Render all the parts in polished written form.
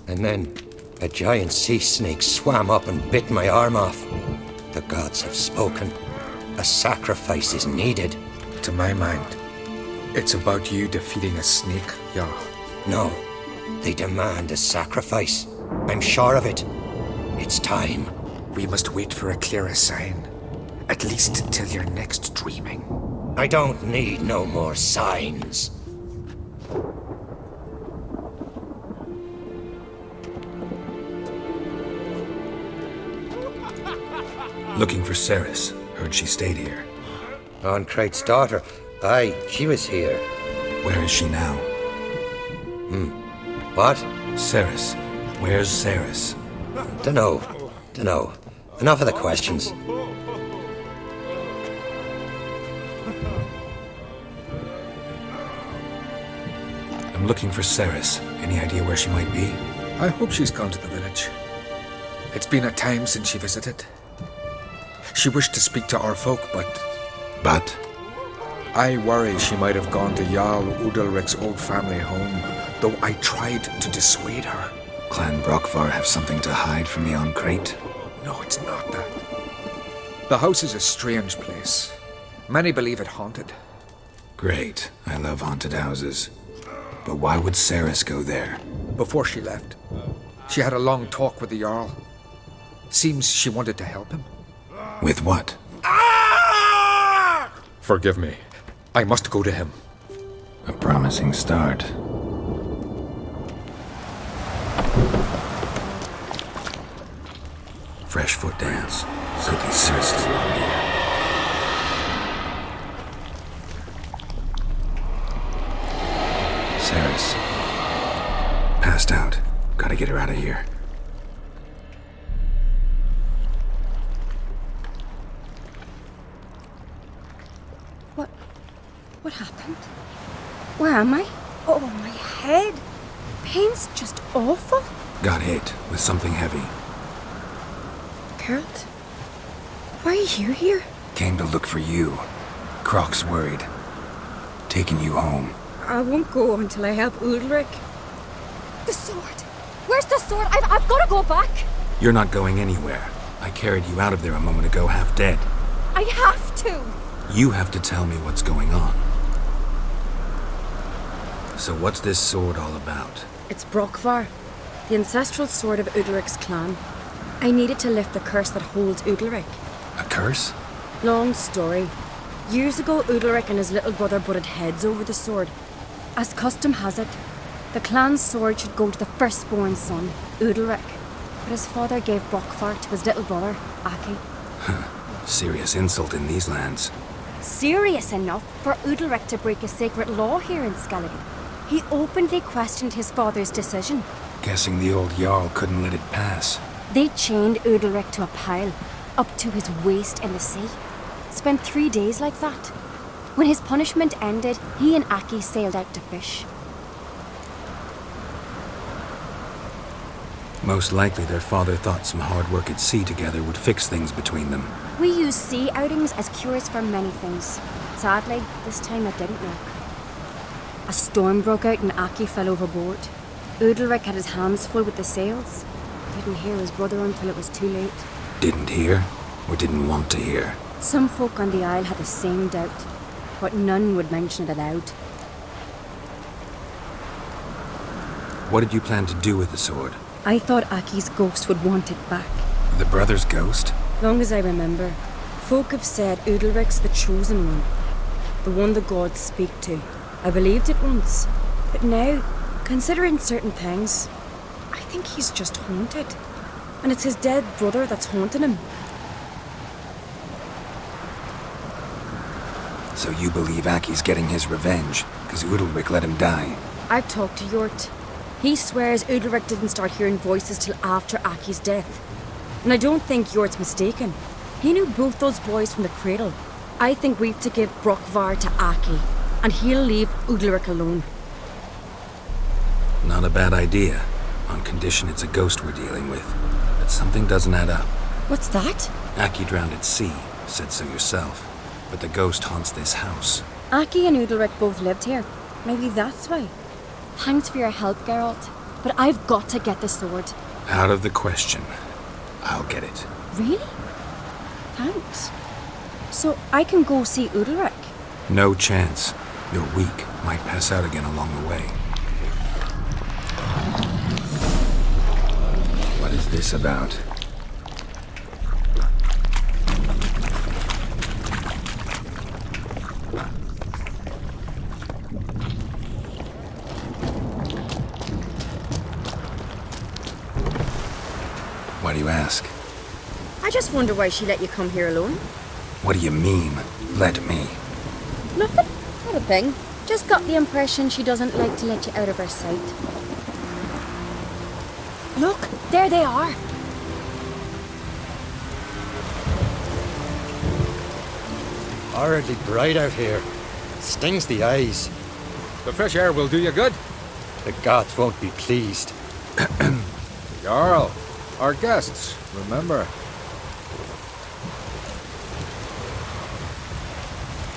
And then a giant sea snake swam up and bit my arm off. The gods have spoken. A sacrifice is needed. To my mind, it's about you defeating a snake, Jarl. No, they demand a sacrifice. I'm sure of it. It's time. We must wait for a clearer sign. At least till your next dreaming. I don't need no more signs. Looking for Ceres. Heard she stayed here. Oncrate's daughter. Aye, she was here. Where is she now? What? Ceres. Where's Ceres? Dunno. Enough of the questions. I'm looking for Ceres. Any idea where she might be? I hope she's gone to the village. It's been a time since she visited. She wished to speak to our folk, But? I worry she might have gone to Jarl Udalric's old family home, though I tried to dissuade her. Clan Brockvar have something to hide from the Oncrate? No, it's not that. The house is a strange place. Many believe it haunted. Great. I love haunted houses. But why would Ceres go there? Before she left, she had a long talk with the Jarl. Seems she wanted to help him. With what? Forgive me. I must go to him. A promising start. Fresh foot dance. Could be Ceres along here. Ceres. Passed out. Gotta get her out of here. What happened? Where am I? Oh, my head. Pain's just awful. Got hit with something heavy. Geralt, why are you here? Came to look for you. Croc's worried. Taking you home. I won't go until I help Udalric. The sword! Where's the sword? I've got to go back! You're not going anywhere. I carried you out of there a moment ago half dead. I have to! You have to tell me what's going on. So what's this sword all about? It's Brockvar, the ancestral sword of Udalric's clan. I needed to lift the curse that holds Udalric. A curse? Long story. Years ago, Udalric and his little brother butted heads over the sword. As custom has it, the clan's sword should go to the firstborn son, Udalric. But his father gave Brockvar to his little brother, Aki. Serious insult in these lands. Serious enough for Udalric to break a sacred law here in Skellige. He openly questioned his father's decision. Guessing the old Jarl couldn't let it pass. They chained Udalric to a pile, up to his waist in the sea. Spent 3 days like that. When his punishment ended, he and Aki sailed out to fish. Most likely their father thought some hard work at sea together would fix things between them. We use sea outings as cures for many things. Sadly, this time it didn't work. A storm broke out and Aki fell overboard. Udalric had his hands full with the sails. Didn't hear his brother until it was too late. Didn't hear? Or didn't want to hear? Some folk on the isle had the same doubt, but none would mention it aloud. What did you plan to do with the sword? I thought Aki's ghost would want it back. The brother's ghost? Long as I remember, folk have said Udalric's the chosen one. The one the gods speak to. I believed it once. But now, considering certain things, I think he's just haunted. And it's his dead brother that's haunting him. So you believe Aki's getting his revenge, because Udalric let him die? I've talked to Yort. He swears Udalric didn't start hearing voices till after Aki's death. And I don't think Yort's mistaken. He knew both those boys from the cradle. I think we've to give Brockvar to Aki, and he'll leave Udalric alone. Not a bad idea, on condition it's a ghost we're dealing with. But something doesn't add up. What's that? Aki drowned at sea, said so yourself. But the ghost haunts this house. Aki and Udalric both lived here. Maybe that's why. Thanks for your help, Geralt. but I've got to get the sword. Out of the question. I'll get it. Really? Thanks. So I can go see Udalric? No chance. You're weak. Might pass out again along the way. What is this about? Why do you ask? I just wonder why she let you come here alone. What do you mean, let me? Nothing. Not a thing. Just got the impression she doesn't like to let you out of her sight. Look, there they are. Horridly bright out here. Stings the eyes. The fresh air will do you good. The gods won't be pleased. Jarl, our guests, remember.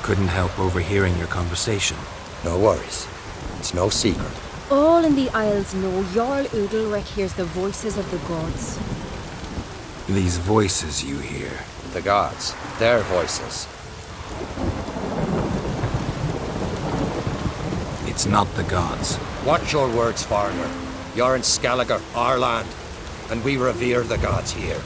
Couldn't help overhearing your conversation. No worries. It's no secret. All in the Isles know Jarl Udalric hears the voices of the gods. These voices you hear. The gods. Their voices. It's not the gods. Watch your words, foreigner. You're in Skellige, our land, and we revere the gods here.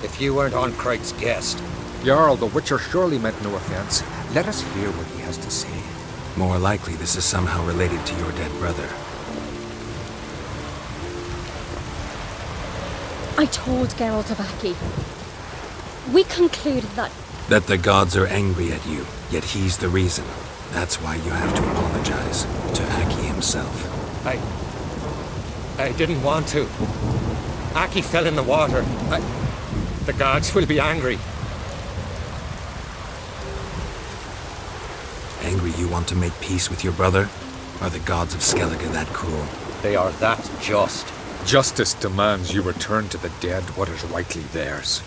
If you weren't on Craig's guest... Jarl, the Witcher surely meant no offense. Let us hear what he has to say. More likely this is somehow related to your dead brother. I told Geralt of Aki. We concluded that... That the gods are angry at you, yet he's the reason. That's why you have to apologize to Aki himself. I didn't want to. Aki fell in the water. The gods will be angry. Angry you want to make peace with your brother? Are the gods of Skellige that cruel? They are that just. Justice demands you return to the dead what is rightly theirs.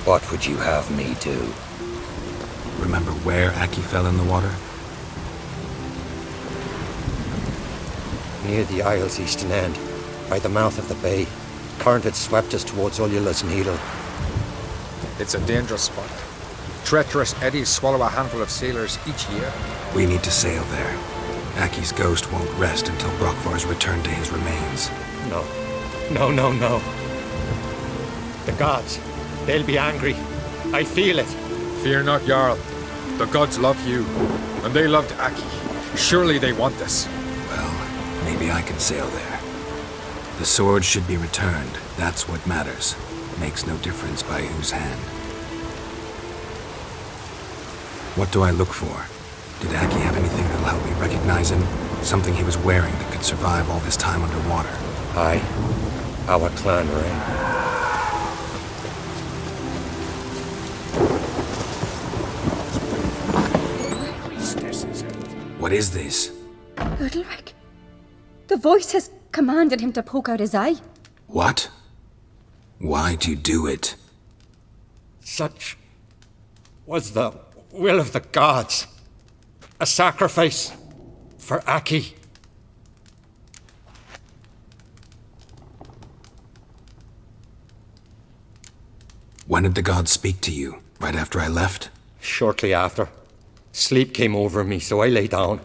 What would you have me do? Remember where Aki fell in the water? Near the Isle's eastern end, by the mouth of the bay. Current had swept us towards Ullula's Needle. It's a dangerous spot. Treacherous eddies swallow a handful of sailors each year. We need to sail there. Aki's ghost won't rest until Brokvar's returned to his remains. No. No. The gods, they'll be angry. I feel it. Fear not, Jarl. The gods love you, and they loved Aki. Surely they want this. Well, maybe I can sail there. The sword should be returned. That's what matters. Makes no difference by whose hand. What do I look for? Did Aki have anything that'll help me recognize him? Something he was wearing that could survive all this time underwater? Aye. Our clan ring. What is this? Udalric. The voice has commanded him to poke out his eye. What? Why'd you do it? Such was the will of the gods. A sacrifice for Aki. When did the gods speak to you? Right after I left? Shortly after. Sleep came over me, so I lay down.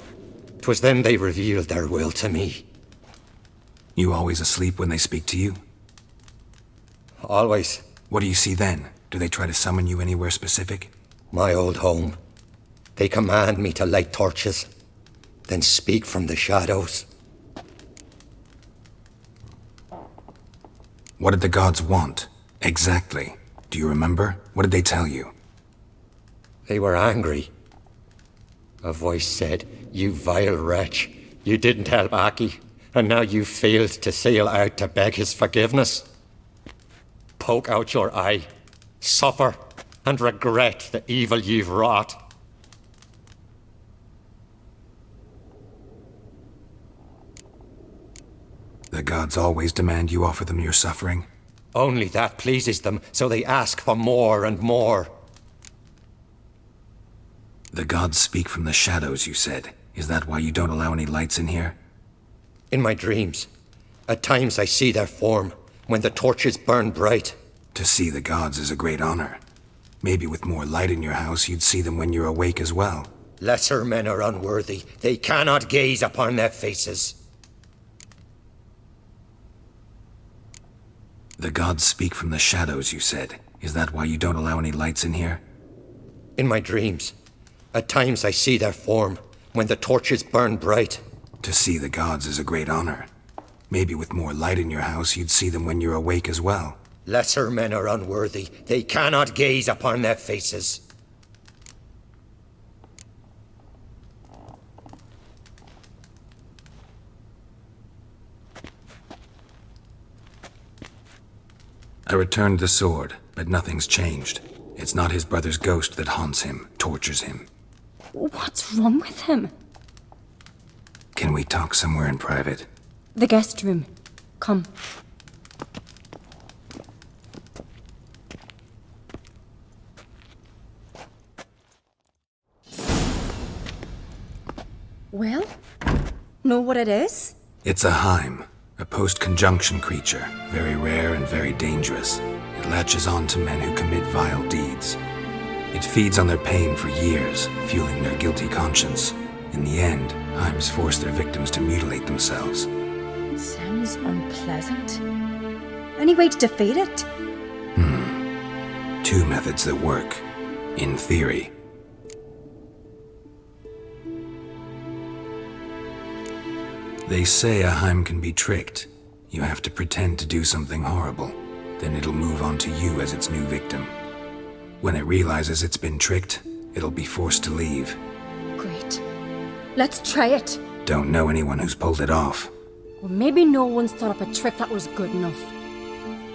'Twas then they revealed their will to me. You always asleep when they speak to you? Always. What do you see then? Do they try to summon you anywhere specific? My old home. They command me to light torches, then speak from the shadows. What did the gods want? Exactly. Do you remember? What did they tell you? They were angry. A voice said, "You vile wretch. You didn't help Aki, and now you've failed to sail out to beg his forgiveness. Poke out your eye, suffer, and regret the evil you've wrought." The gods always demand you offer them your suffering? Only that pleases them, so they ask for more and more. The gods speak from the shadows, you said. Is that why you don't allow any lights in here? In my dreams, at times I see their form when the torches burn bright. To see the gods is a great honor. Maybe with more light in your house, you'd see them when you're awake as well. Lesser men are unworthy. They cannot gaze upon their faces. The gods speak from the shadows, you said. Is that why you don't allow any lights in here? In my dreams, at times I see their form when the torches burn bright. To see the gods is a great honor. Maybe with more light in your house, you'd see them when you're awake as well. Lesser men are unworthy. They cannot gaze upon their faces. I returned the sword, but nothing's changed. It's not his brother's ghost that haunts him, tortures him. What's wrong with him? Can we talk somewhere in private? The guest room. Come. Well, know what it is? It's a Hym, a post-conjunction creature, very rare and very dangerous. It latches on to men who commit vile deeds. It feeds on their pain for years, fueling their guilty conscience. In the end, Hyms force their victims to mutilate themselves. Sounds unpleasant. Any way to defeat it? Two methods that work, in theory. They say a Hym can be tricked. You have to pretend to do something horrible. Then it'll move on to you as its new victim. When it realizes it's been tricked, it'll be forced to leave. Great. Let's try it. Don't know anyone who's pulled it off. Or maybe no one's thought up a trick that was good enough.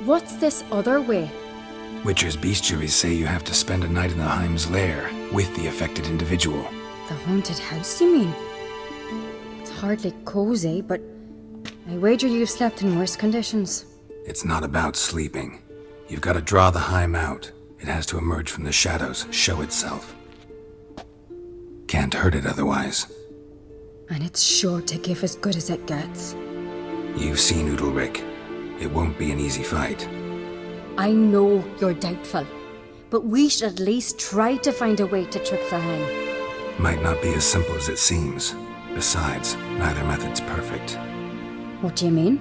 What's this other way? Witcher's bestiaries say you have to spend a night in the Hym's lair with the affected individual. The haunted house, you mean? It's hardly cozy, but I wager you've slept in worse conditions. It's not about sleeping. You've got to draw the Hym out. It has to emerge from the shadows, show itself. Can't hurt it otherwise. And it's sure to give as good as it gets. You've seen Udalric. It won't be an easy fight. I know you're doubtful, but we should at least try to find a way to trick the Hym. Might not be as simple as it seems. Besides, neither method's perfect. What do you mean?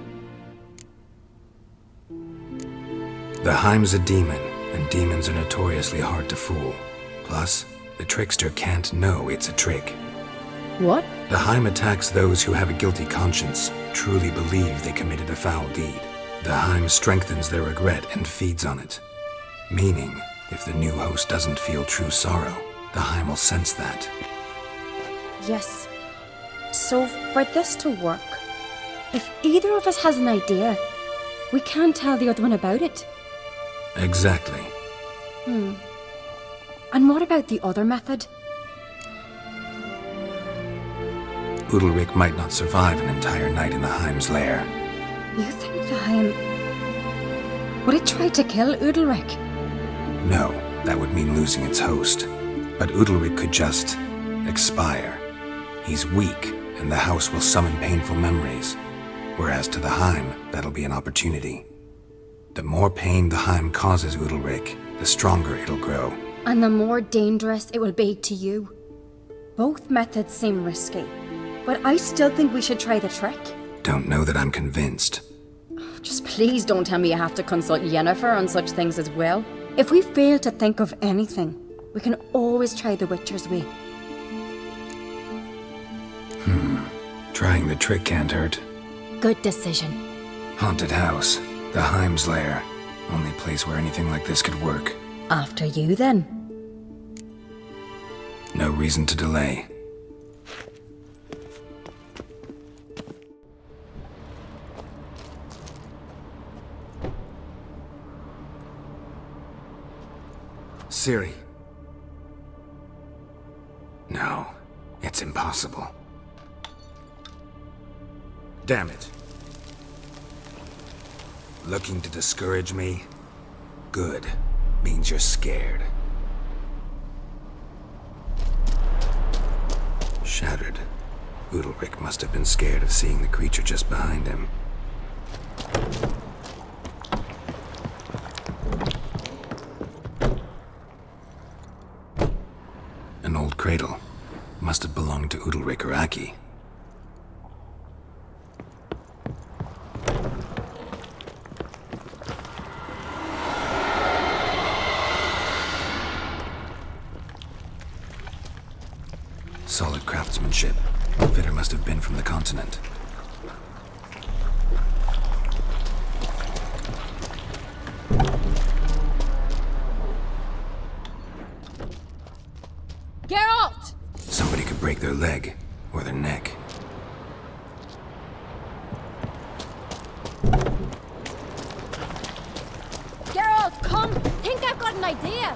The Hym's a demon, and demons are notoriously hard to fool. Plus, the trickster can't know it's a trick. What? The Hym attacks those who have a guilty conscience, truly believe they committed a foul deed. The Hym strengthens their regret and feeds on it. Meaning, if the new host doesn't feel true sorrow, the Hym will sense that. Yes. So, for this to work, if either of us has an idea, we can't tell the other one about it. Exactly. And what about the other method? Udalric might not survive an entire night in the Hym's lair. You think the Hym... Would it try to kill Udalric? No, that would mean losing its host. But Udalric could just expire. He's weak, and the house will summon painful memories. Whereas to the Hym, that'll be an opportunity. The more pain the Hym causes Udalric, the stronger it'll grow. And the more dangerous it will be to you. Both methods seem risky, but I still think we should try the trick. Don't know that I'm convinced. Just please don't tell me you have to consult Yennefer on such things as well. If we fail to think of anything, we can always try the Witcher's way. Trying the trick can't hurt. Good decision. Haunted house. The Hym's lair. Only place where anything like this could work. After you, then. No reason to delay. Ciri. No, it's impossible. Damn it. Looking to discourage me? Good. Means you're scared. Shattered. Udalric must have been scared of seeing the creature just behind him. An old cradle. Must have belonged to Udalric or Aki. Solid craftsmanship. The fitter must have been from the continent. Geralt! Somebody could break their leg, or their neck. Geralt, come! Think I've got an idea!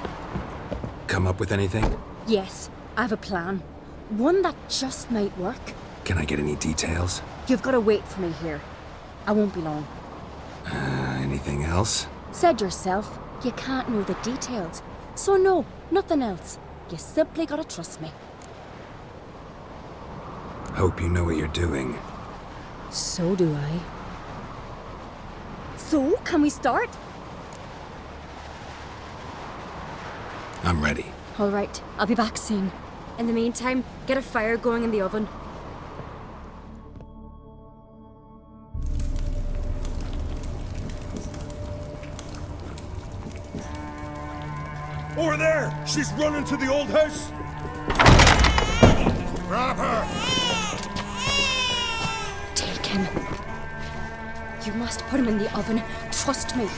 Come up with anything? Yes, I have a plan. One that just might work. Can I get any details? You've got to wait for me here. I won't be long. Anything else? Said yourself, you can't know the details. So no, nothing else. You simply gotta trust me. Hope you know what you're doing. So do I. So, can we start? I'm ready. All right, I'll be back soon. In the meantime, get a fire going in the oven. Over there! She's running to the old house! Grab her! Take him. You must put him in the oven. Trust me.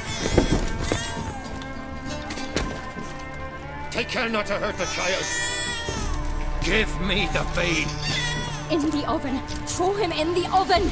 Take care not to hurt the child. Give me the babe. In the oven. Throw him in the oven.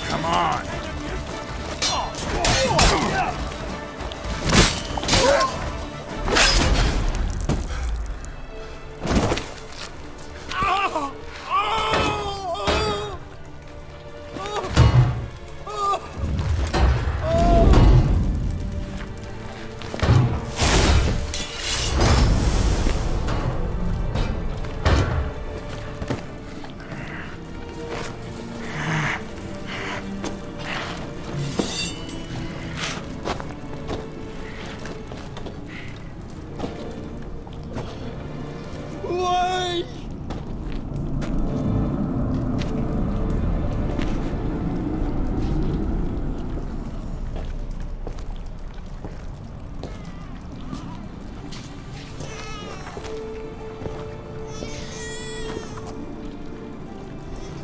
Come on!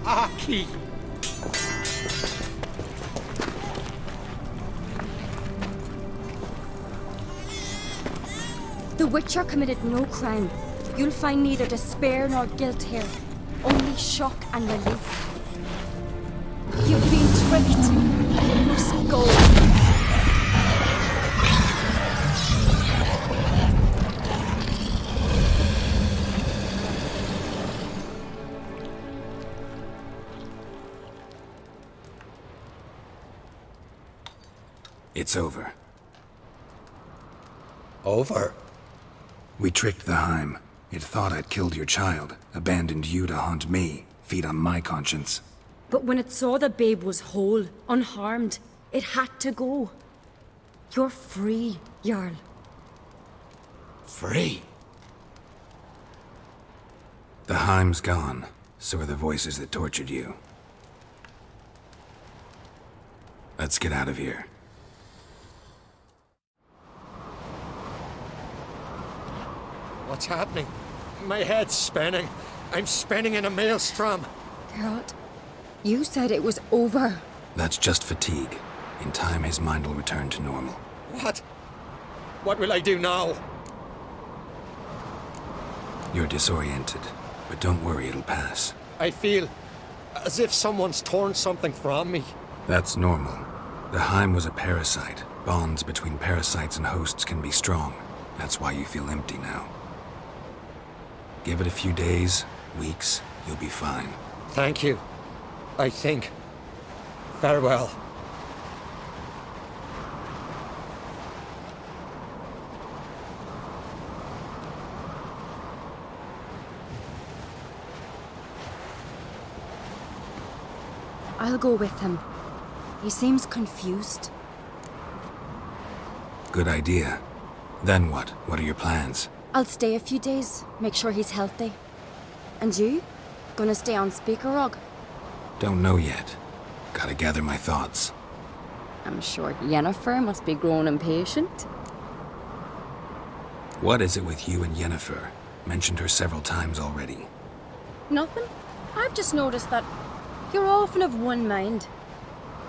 Aki! The Witcher committed no crime. You'll find neither despair nor guilt here. Only shock and relief. You've been tricked. You must go. It's over. Over? We tricked the Hym. It thought I'd killed your child, abandoned you to haunt me, feed on my conscience. But when it saw the babe was whole, unharmed, it had to go. You're free, Jarl. Free? The Hym's gone, so are the voices that tortured you. Let's get out of here. What's happening? My head's spinning. I'm spinning in a maelstrom. Geralt, you said it was over. That's just fatigue. In time, his mind will return to normal. What? What will I do now? You're disoriented, but don't worry, it'll pass. I feel as if someone's torn something from me. That's normal. The Hym was a parasite. Bonds between parasites and hosts can be strong. That's why you feel empty now. Give it a few days, weeks, you'll be fine. Thank you. I think. Farewell. I'll go with him. He seems confused. Good idea. Then what? What are your plans? I'll stay a few days, make sure he's healthy. And you? Gonna stay on Speaker Rog? Don't know yet. Gotta gather my thoughts. I'm sure Yennefer must be growing impatient. What is it with you and Yennefer? Mentioned her several times already. Nothing. I've just noticed that you're often of one mind.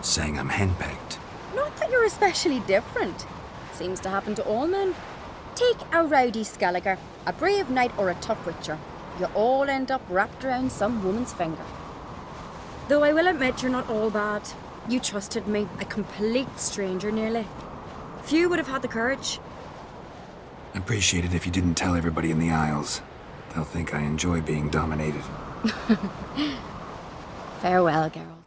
Saying I'm henpecked. Not that you're especially different. Seems to happen to all men. Take a rowdy Skelliger, a brave knight or a tough witcher. You all end up wrapped around some woman's finger. Though I will admit you're not all bad. You trusted me, a complete stranger nearly. Few would have had the courage. Appreciate it if you didn't tell everybody in the Isles. They'll think I enjoy being dominated. Farewell, Geralt.